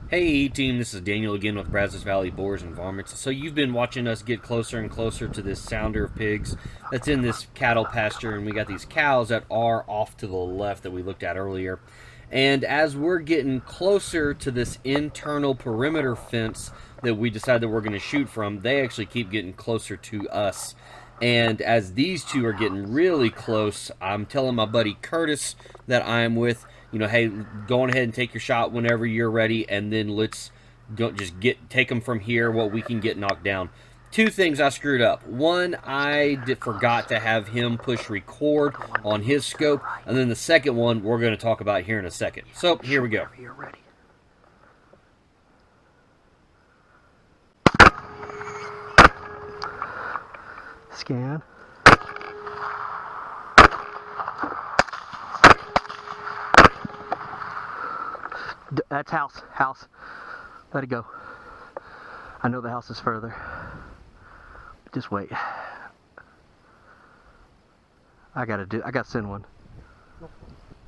Hey team, this is Daniel again with Brazos Valley Boars and Varmits. So you've been watching us get closer and closer to this sounder of pigs that's in this cattle pasture, and we got these cows that are off to the left that we looked at earlier. And as we're getting closer to this internal perimeter fence that we decided that we're going to shoot from, they actually keep getting closer to us. And as these two are getting really close, I'm telling my buddy Curtis that I'm with, hey, go on ahead and take your shot whenever you're ready, and then let's go just take them from here, what we can get knocked down. Two things I screwed up. One, forgot to have him push record on his scope, and then the second one we're going to talk about here in a second. So here we go. You're ready. Scan. That's house. Let it go. I know the house is further. Just wait. I gotta send one.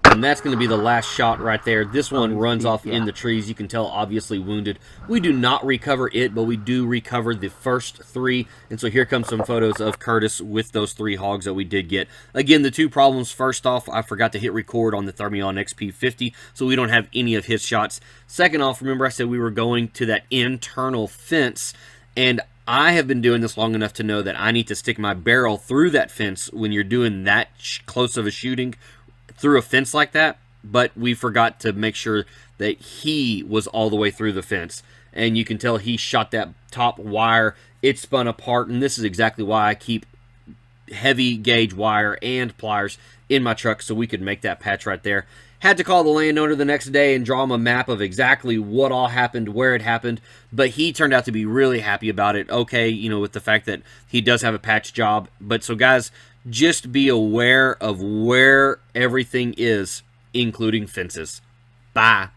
And that's going to be the last shot right there. This one runs off in the trees. You can tell, obviously wounded. We do not recover it, but we do recover the first three. And so here comes some photos of Curtis with those three hogs that we did get. Again, the two problems. First off, I forgot to hit record on the Thermion XP50, so we don't have any of his shots. Second off, remember I said we were going to that internal fence, and I have been doing this long enough to know that I need to stick my barrel through that fence when you're doing that close of a shooting through a fence like that, but we forgot to make sure that he was all the way through the fence. And you can tell he shot that top wire. It spun apart, and this is exactly why I keep heavy gauge wire and pliers in my truck so we could make that patch right there. Had to call the landowner the next day and draw him a map of exactly what all happened, where it happened, but he turned out to be really happy about it. Okay, with the fact that he does have a patch job. But so guys, just be aware of where everything is, including fences. Bye.